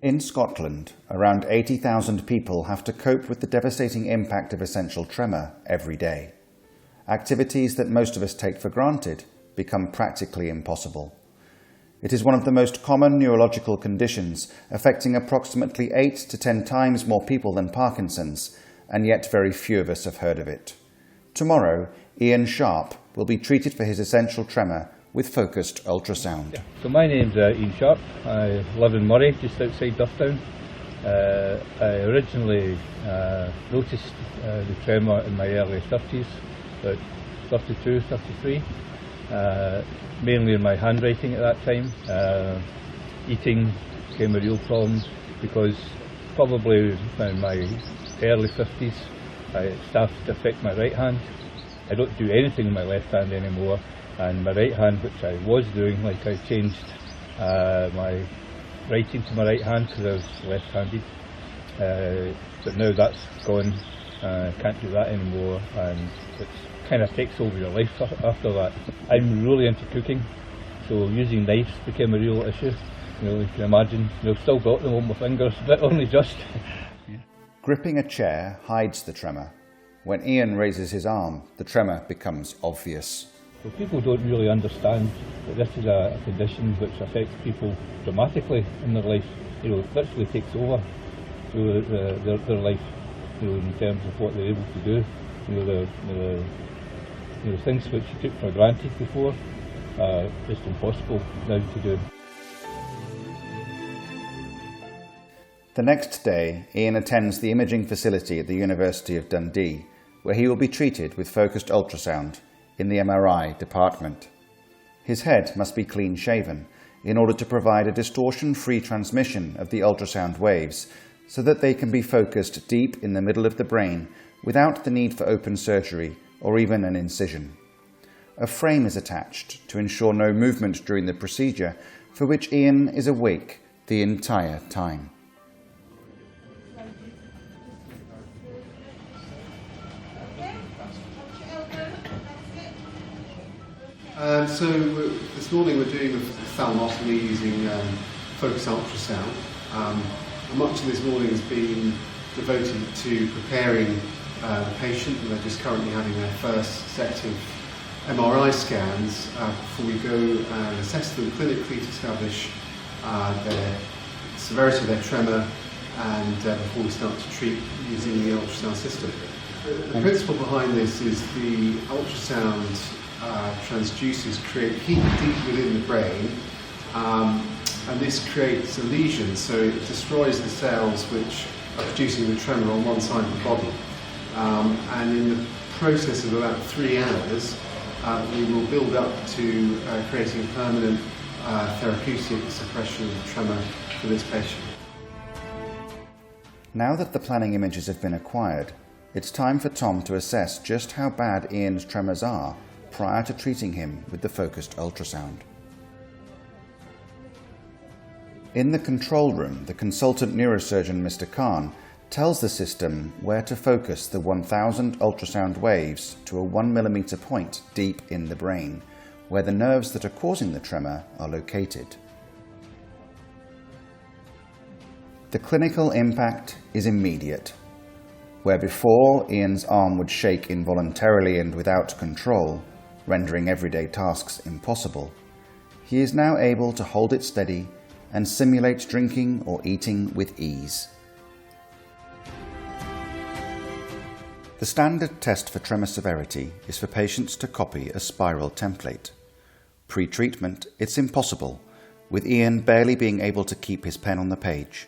In Scotland, around 80,000 people have to cope with the devastating impact of essential tremor every day. Activities that most of us take for granted become practically impossible. It is one of the most common neurological conditions, affecting approximately 8 to 10 times more people than Parkinson's, and yet very few of us have heard of it. Tomorrow, Ian Sharp will be treated for his essential tremor with focused ultrasound. Yeah. So my name's Ian Sharp. I live in Moray, just outside Dufftown. I originally noticed the tremor in my early 30s, about 32, 33. Mainly in my handwriting at that time. Eating became a real problem because probably in my early 50s it started to affect my right hand. I don't do anything with my left hand anymore, and my right hand, which I was doing, like I changed my writing to my right hand because I was left-handed, but now that's gone. Can't do that anymore, and it kind of takes over your life after that. I'm really into cooking, so using knives became a real issue. You can imagine, I've still got them on my fingers, but only just. Gripping a chair hides the tremor. When Ian raises his arm, the tremor becomes obvious. So people don't really understand that this is a condition which affects people dramatically in their life. It literally takes over their life, in terms of what they're able to do. The things which you took for granted before are just impossible now to do. The next day, Ian attends the imaging facility at the University of Dundee, where he will be treated with focused ultrasound in the MRI department. His head must be clean-shaven in order to provide a distortion-free transmission of the ultrasound waves so that they can be focused deep in the middle of the brain without the need for open surgery or even an incision. A frame is attached to ensure no movement during the procedure, for which Ian is awake the entire time. So this morning we're doing a thalamotomy using focused ultrasound. Much of this morning has been devoted to preparing the patient. They're just currently having their first set of MRI scans before we go and assess them clinically to establish the severity of their tremor, and before we start to treat using the ultrasound system. The principle behind this is the ultrasound transducers create heat deep within the brain, and this creates a lesion, so it destroys the cells which are producing the tremor on one side of the body. And in the process of about 3 hours, we will build up to creating permanent therapeutic suppression of the tremor for this patient. Now that the planning images have been acquired, it's time for Tom to assess just how bad Ian's tremors are prior to treating him with the focused ultrasound. In the control room, the consultant neurosurgeon Mr. Khan tells the system where to focus the 1000 ultrasound waves to a 1 millimeter point deep in the brain, where the nerves that are causing the tremor are located. The clinical impact is immediate. Where before Ian's arm would shake involuntarily and without control, rendering everyday tasks impossible, he is now able to hold it steady and simulate drinking or eating with ease. The standard test for tremor severity is for patients to copy a spiral template. Pre-treatment, it's impossible, with Ian barely being able to keep his pen on the page.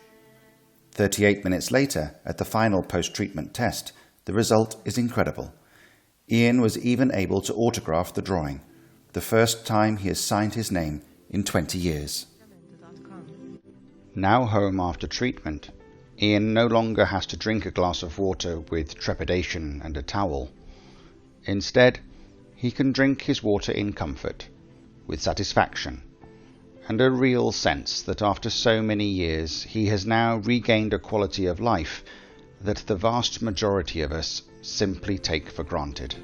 38 minutes later, at the final post-treatment test, the result is incredible. Ian was even able to autograph the drawing, the first time he has signed his name in 20 years. Now home after treatment, Ian no longer has to drink a glass of water with trepidation and a towel. Instead, he can drink his water in comfort, with satisfaction, and a real sense that after so many years he has now regained a quality of life that the vast majority of us simply take for granted.